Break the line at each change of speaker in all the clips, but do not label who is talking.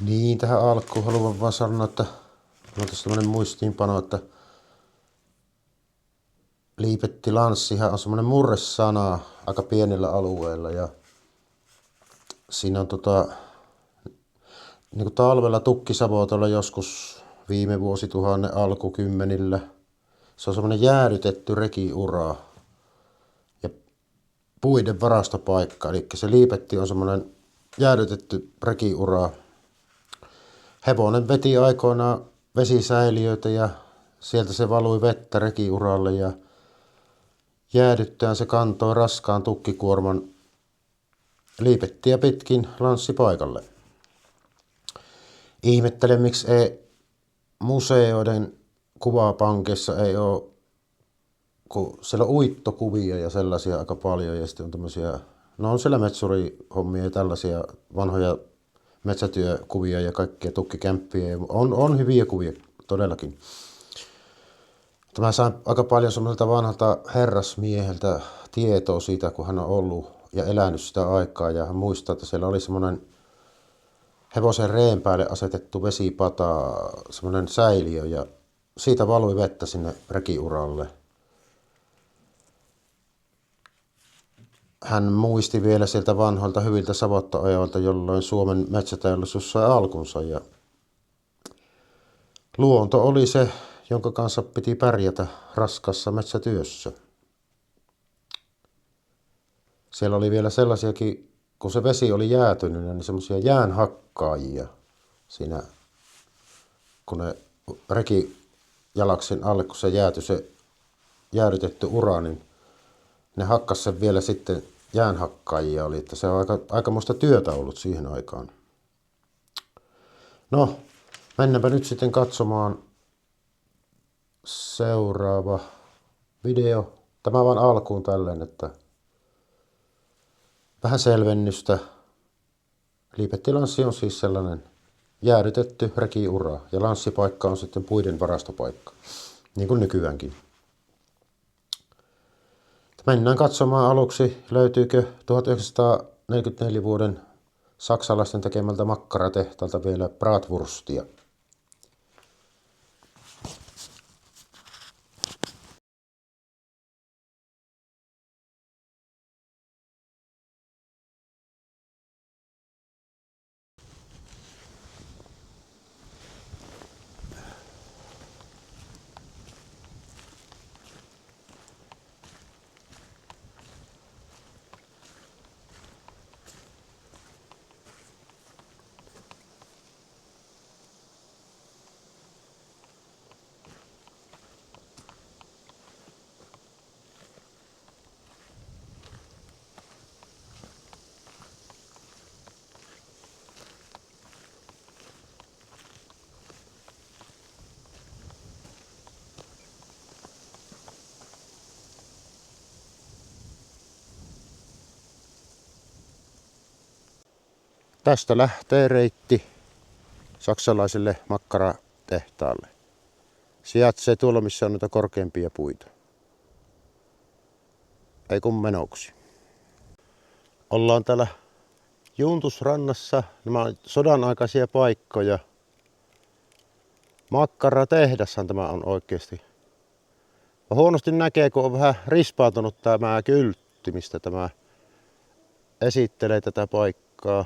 Niin, tähän alkuun haluan vaan sanoa, että on tässä tämmöinen muistiinpano, että liipettilanssihan on semmoinen murresana aika pienellä alueella ja siinä on niin kuin talvella tukkisavotolla joskus viime vuosituhannen alkukymmenillä. Se on semmoinen jäädytetty rekiura ja puiden varastopaikka. Eli se Liipetti on semmoinen jäädytetty rekiura. Hevonen veti aikoinaan vesisäiliöitä ja sieltä se valui vettä rekiuralle ja jäädyttäen se kantoi raskaan tukkikuorman Liipettiä pitkin lanssipaikalle. Ihmettelen, miksi ei museoiden kuvapankissa ei ole, kun siellä on uittokuvia ja sellaisia aika paljon ja sitten on tämmöisiä, no on siellä metsurihommia ja tällaisia vanhoja metsätyökuvia ja kaikkia tukkikämppiä ja on hyviä kuvia todellakin. Mä sain aika paljon semmoiselta vanhalta herrasmieheltä tietoa siitä, kun hän on ollut ja elänyt sitä aikaa ja hän muistaa, että siellä oli semmoinen hevosen reen päälle asetettu vesipata, semmoinen säiliö ja siitä valui vettä sinne rekiuralle. Hän muisti vielä sieltä vanhoilta hyviltä savotta-ajoilta, jolloin Suomen metsäteollisuus sai alkunsa ja luonto oli se, jonka kanssa piti pärjätä raskassa metsätyössä. Siellä oli vielä sellaisiakin, kun se vesi oli jäätynyt, niin semmoisia jäänhakkaajia siinä, kun ne rekijalaksen alle, kun se jäätyi se jäädytetty ura, niin ne hakkas sen vielä sitten jäänhakkaajia oli, että se on aikamoista työtä ollut siihen aikaan. No, mennäänpä nyt sitten katsomaan seuraava video. Tämä vaan alkuun tälleen, että vähän selvennystä. Liipettilanssi on siis sellainen jäädytetty rekiura ja lanssipaikka on sitten puiden varastopaikka, niin kuin nykyäänkin. Mennään katsomaan aluksi, löytyykö 1944 vuoden saksalaisten tekemältä makkaratehtaalta vielä bratwurstia. Tästä lähtee reitti saksalaiselle makkaratehtaalle. Sijaitsee tuolla, missä on noita korkeampia puita. Ei kun menoksi. Ollaan täällä Juntusrannassa. Nämä on sodan aikaisia paikkoja. Makkaratehdashan tämä on oikeasti. Huonosti näkee, kun on vähän rispautunut tämä kyltti, mistä tämä esittelee tätä paikkaa.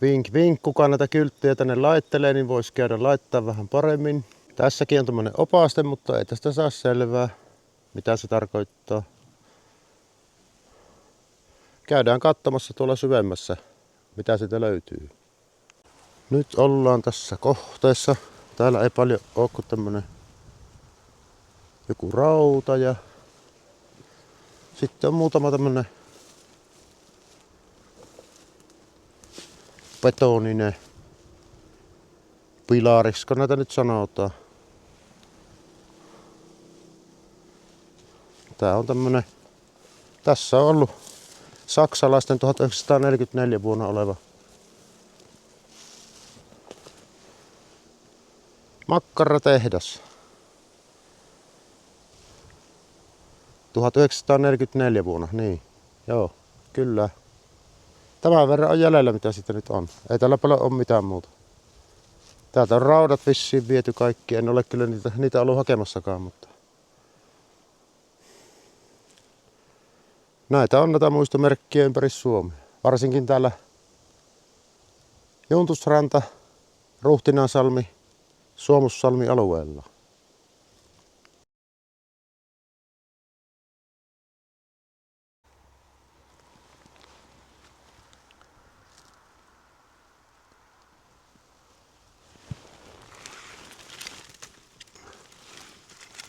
Vink vink, kuka näitä kylttejä tänne laittelee, niin voisi käydä laittaa vähän paremmin. Tässäkin on tämmönen opaste, mutta ei tästä saa selvää, mitä se tarkoittaa. Käydään katsomassa tuolla syvemmässä, mitä siitä löytyy. Nyt ollaan tässä kohteessa. Täällä ei paljon ole kuin tämmönen joku rauta ja sitten on muutama tämmönen betoninen pilarisko näitä nyt sanotaan. Tää on tämmönen, tässä on ollut saksalaisten 1944 vuonna oleva makkaratehdas. 1944 vuonna, niin, joo, kyllä. Tämän verran on jäljellä, mitä sitten nyt on. Ei täällä paljon ole mitään muuta. Täältä on raudat vissiin viety kaikki. En ole kyllä niitä ollut hakemassakaan, mutta näitä on näitä muistomerkkiä ympäri Suomea. Varsinkin täällä Juntusranta, Ruhtinansalmi, Suomussalmi alueella.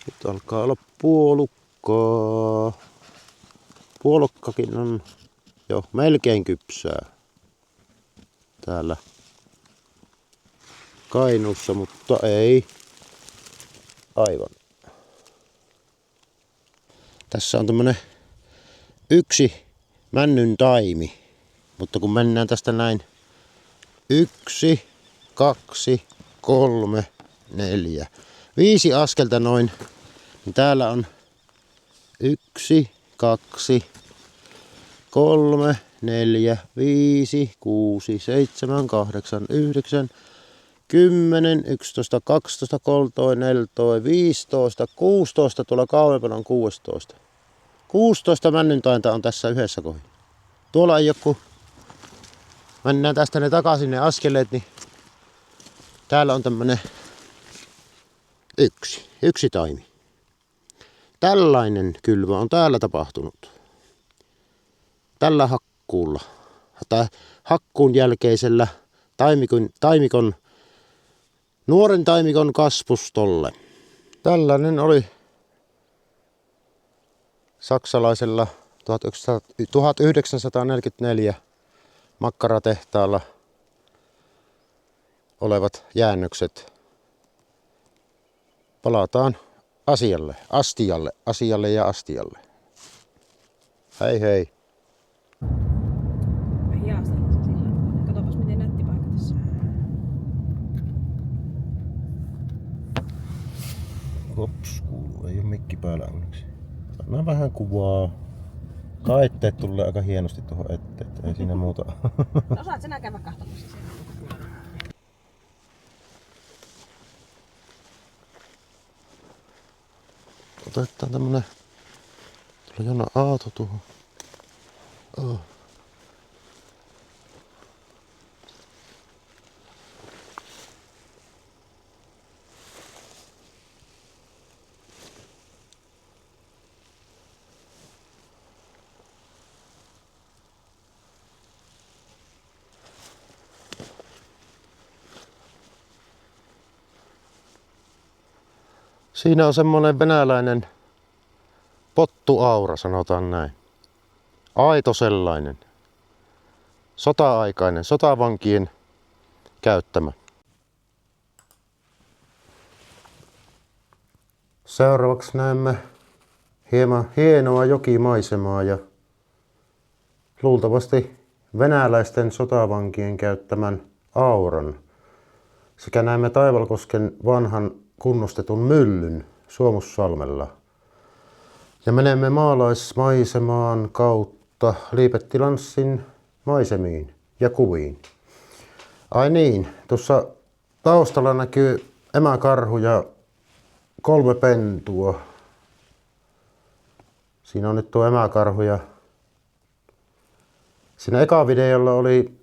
Nyt alkaa olla puolukkaa. Puolukkakin on jo melkein kypsää täällä Kainuussa, mutta ei aivan. Tässä on tämmönen yksi männyn taimi, mutta kun mennään tästä näin 1, 2, 3, 4, 5 askelta noin, niin täällä on 1, 2, 3, 4, 5, 6, 7, 8, 9, 10, 11, 12, 13, 14, 15, 16, tuolla kauempana on 16. 16 männyntainta on tässä yhdessä kohdin. Tuolla ei joku, mennään tästä ne takaisin ne askeleet, niin täällä on tämmönen yksi taimi. Tällainen kylvö on täällä tapahtunut. Tällä hakkuulla, tai hakkuun jälkeisellä nuoren taimikon kasvustolle. Tällainen oli saksalaisella 1944 makkaratehtaalla olevat jäännökset. Palataan asialle ja astialle. Hei hei.
Katsopas miten nätti paikka tässä on.
Kops, kuuluu. Ei oo mikki päällä onneksi. Anna vähän kuvaa. Kaitteet tulee aika hienosti tuohon eteen. Ei siinä muuta.
No osaat sinä käydä katsomassa sen.
Otetaan tämmönen. Tuolla Jonna Aato tuohon. Oh. Siinä on semmonen venäläinen pottuaura, sanotaan näin. Aito sellainen. Sota-aikainen, sotavankien käyttämä. Seuraavaksi näemme hieman hienoa jokimaisemaa ja luultavasti venäläisten sotavankien käyttämän auran. Sekä näemme Taivalkosken vanhan kunnostetun myllyn Suomussalmella. Ja menemme maalaismaisemaan kautta Liipettilanssin maisemiin ja kuviin. Ai niin, tuossa taustalla näkyy emäkarhu ja 3 pentua. Siinä on nyt tuo emäkarhu ja siinä eka videolla oli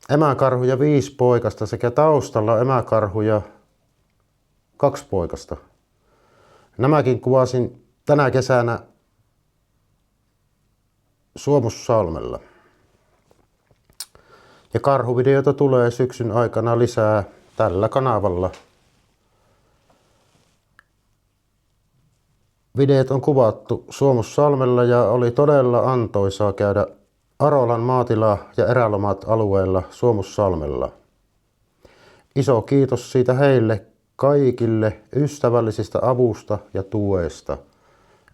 emäkarhu ja 5 poikasta sekä taustalla emäkarhu ja 2 poikasta. Nämäkin kuvasin tänä kesänä Suomussalmella. Ja karhuvideota tulee syksyn aikana lisää tällä kanavalla. Videot on kuvattu Suomussalmella ja oli todella antoisaa käydä Arolan maatila- ja erälomat alueella Suomussalmella. Iso kiitos siitä heille kaikille ystävällisistä avusta ja tuesta,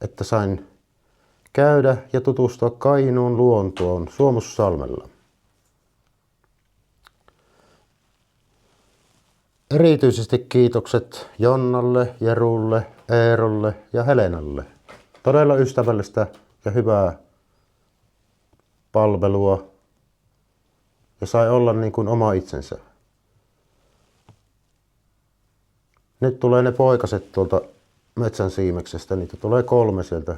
että sain käydä ja tutustua Kainuun luontoon Suomussalmella. Erityisesti kiitokset Jonnalle, Jerulle, Eerolle ja Helenalle. Todella ystävällistä ja hyvää palvelua ja sai olla niin kuin oma itsensä. Nyt tulee ne poikaset tuolta metsän siimeksestä, niitä tulee 3 sieltä.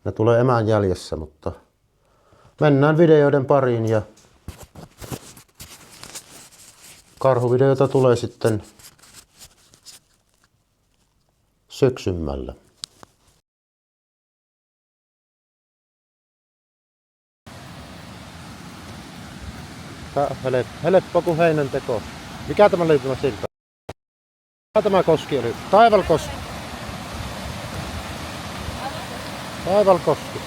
Ne tulee emän jäljessä, mutta mennään videoiden pariin ja karhuvideota tulee sitten syksymmällä. Tää on helppo kuin heinänteko. Mikä tämä oli tämä silta? Mikä tämä koski oli? Taivalkoski. Taivalkoski.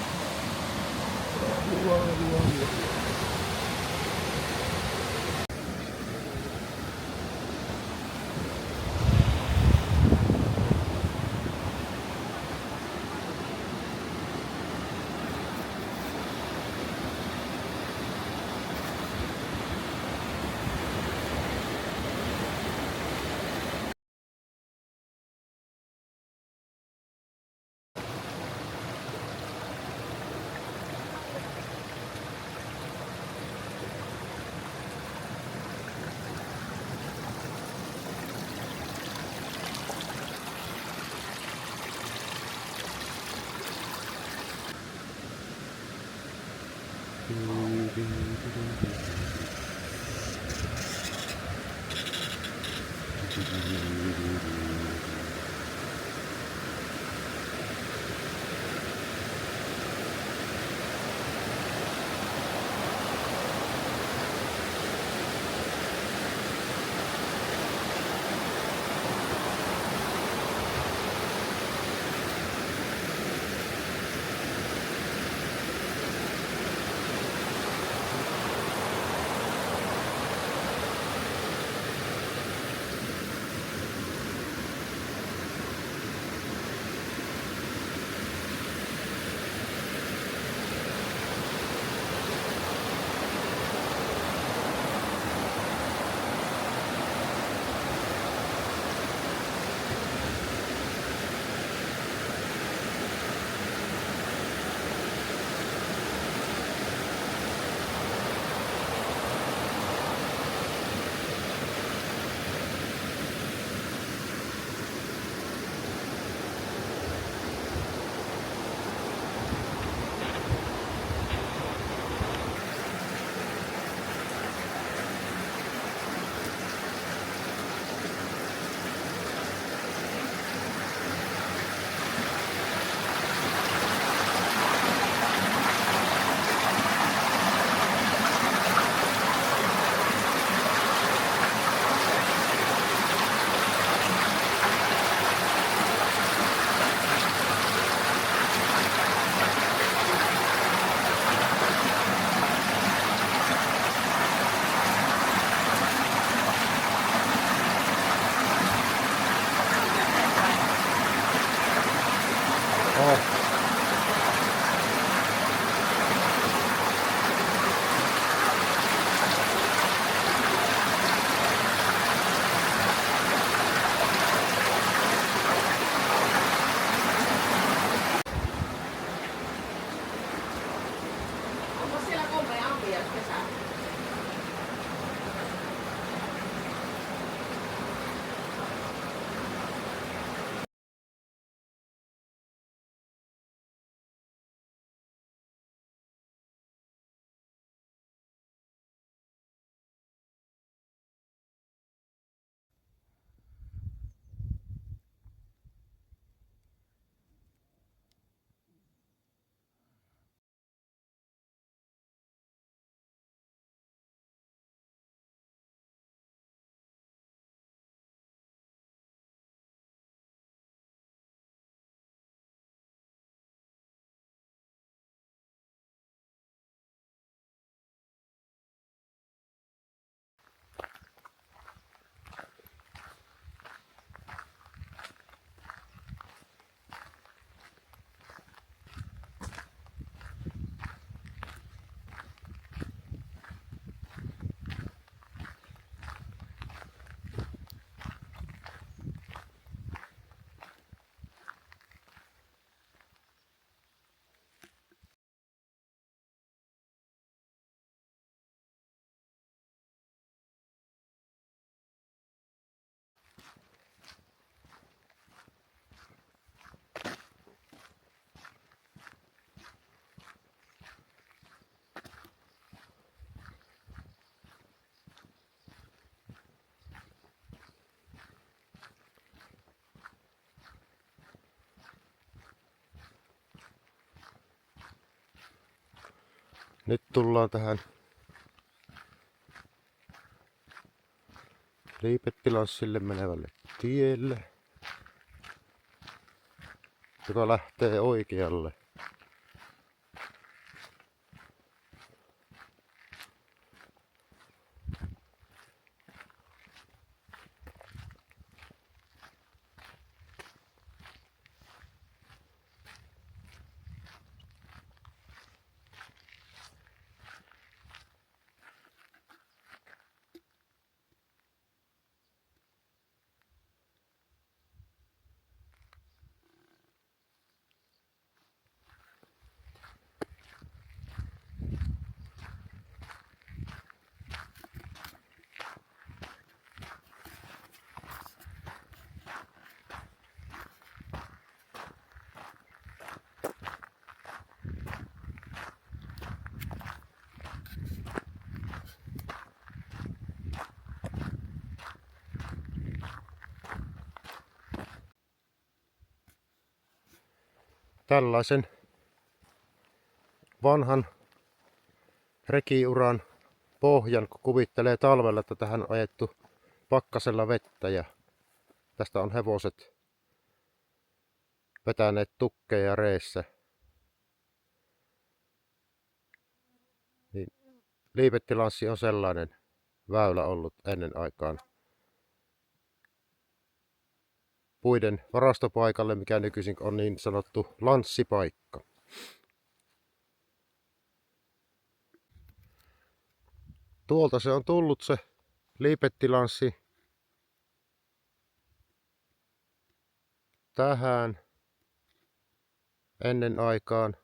Nyt tullaan tähän Liipettilanssille menevälle tielle, joka lähtee oikealle. Tällaisen vanhan rekiuran pohjan, kun kuvittelee talvella, että tähän on ajettu pakkasella vettä ja tästä on hevoset vetäneet tukkeja reessä. Niin Liipettilanssi on sellainen väylä ollut ennen aikaan. Puiden varastopaikalle, mikä nykyisin on niin sanottu lanssipaikka. Tuolta se on tullut se Liipettilanssi tähän ennen aikaan.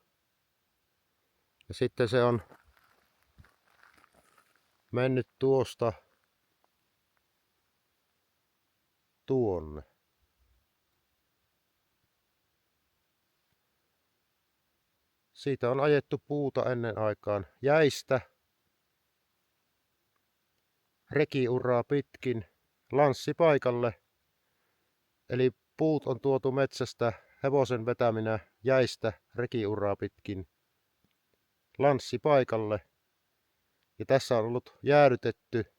Ja sitten se on mennyt tuosta tuonne. Siitä on ajettu puuta ennen aikaan jäistä rekiuraa pitkin lanssipaikalle. Eli puut on tuotu metsästä hevosen vetäminä jäistä rekiuraa pitkin lanssipaikalle. Ja tässä on ollut jäädytetty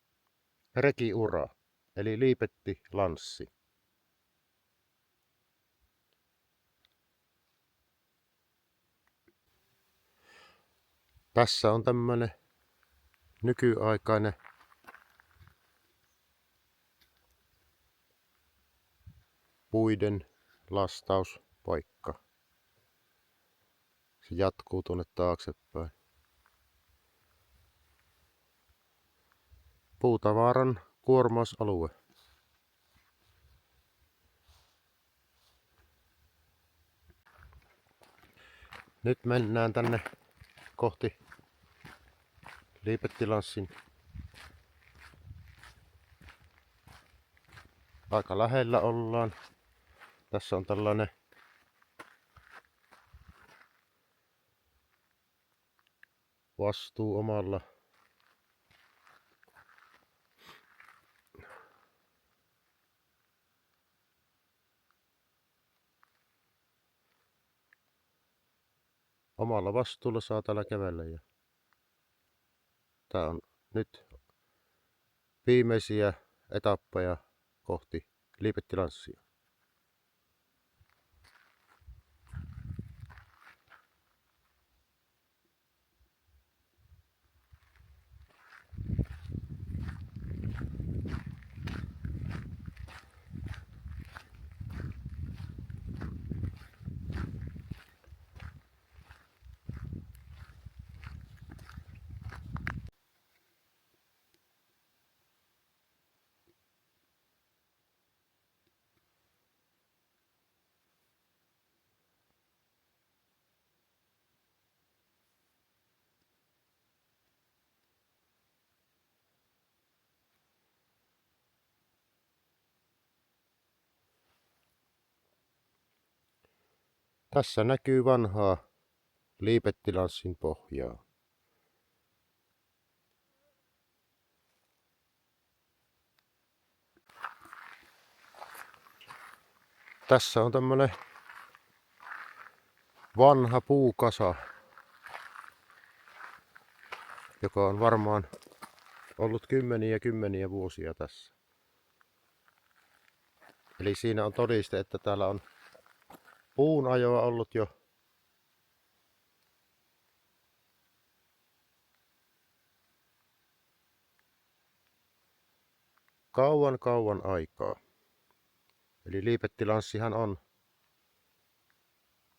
rekiura, eli Liipettilanssi. Tässä on tämmönen nykyaikainen puiden lastauspaikka. Se jatkuu tuonne taaksepäin. Puutavaran kuormausalue. Nyt mennään tänne kohti Liipettilanssin. Aika lähellä ollaan. Tässä on tällainen vastuu omalla vastuulla saa täällä kävellä. Ja tää on nyt viimeisiä etappeja kohti Liipettilanssia. Tässä näkyy vanhaa Liipettilanssin pohjaa. Tässä on tämmönen vanha puukasa. joka on varmaan ollut kymmeniä vuosia tässä. Eli siinä on todiste, että täällä on puun ajoa ollut jo kauan aikaa. Eli Liipettilanssihan on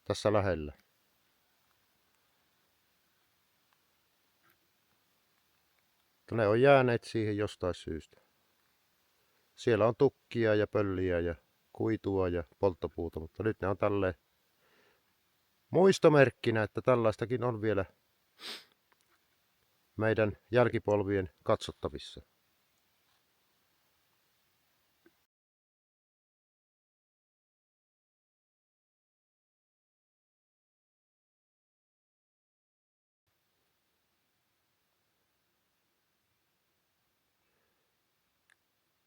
tässä lähellä. Ne on jääneet siihen jostain syystä. Siellä on tukkia ja pölliä ja kuitua ja polttopuuta, mutta nyt ne on tälleen muistomerkkinä, että tällaistakin on vielä meidän jälkipolvien katsottavissa.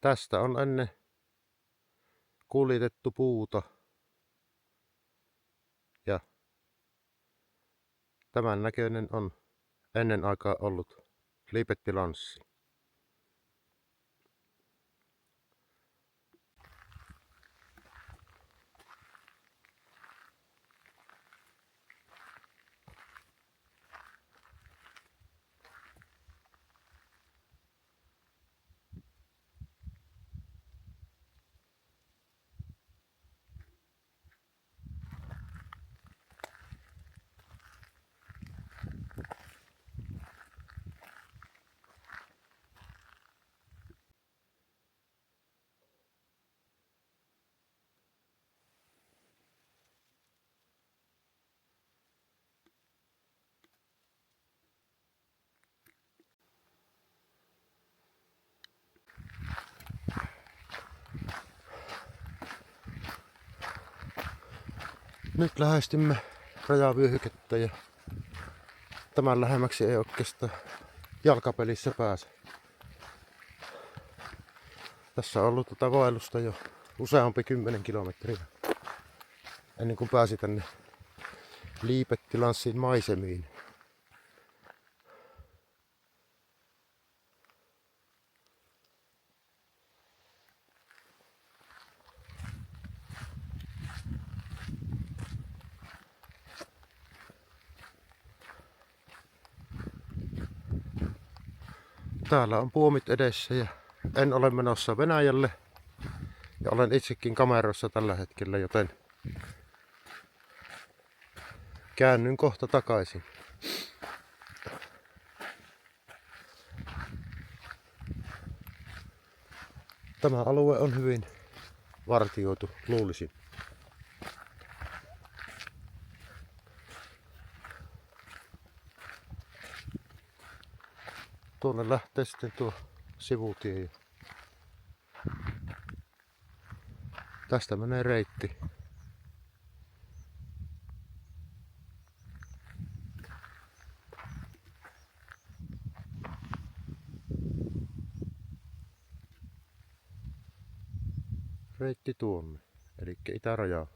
Tästä on ennen kuljetettu puuta ja tämän näköinen on ennen aikaa ollut Liipettilanssi. Nyt lähestymme rajavyöhykettä ja tämän lähemmäksi ei oikeastaan jalkapelissä pääse. Tässä on ollut tätä vaellusta jo useampi 10 kilometriä ennen kuin pääsi tänne Liipettilanssin maisemiin. Täällä on puomit edessä ja en ole menossa Venäjälle ja olen itsekin kamerassa tällä hetkellä, joten käännyn kohta takaisin. Tämä alue on hyvin vartioitu, luulisin. Tuonne lähtee sitten tuo sivutie. Tästä menee reitti. Reitti tuonne, eli itärajaa.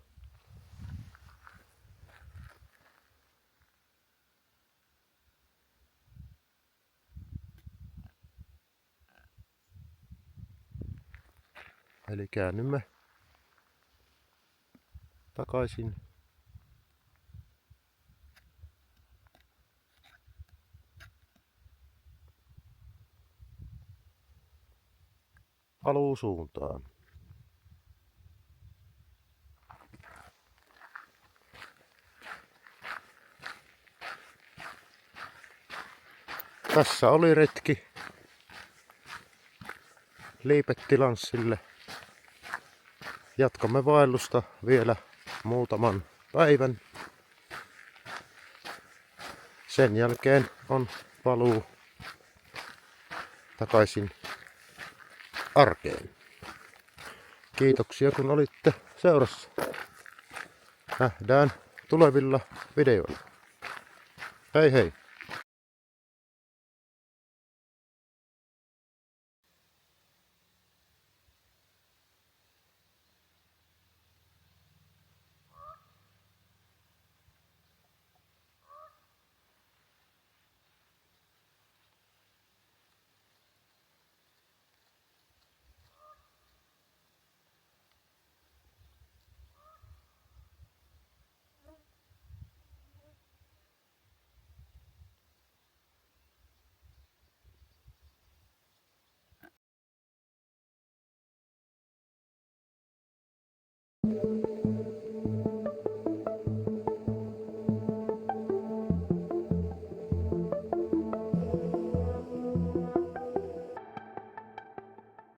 Eli käännymme takaisin paluusuuntaan. Tässä oli retki Liipettilanssille. Jatkamme vaellusta vielä muutaman päivän. Sen jälkeen on paluu takaisin arkeen. Kiitoksia kun olitte seurassa. Nähdään tulevilla videoilla. Hei hei!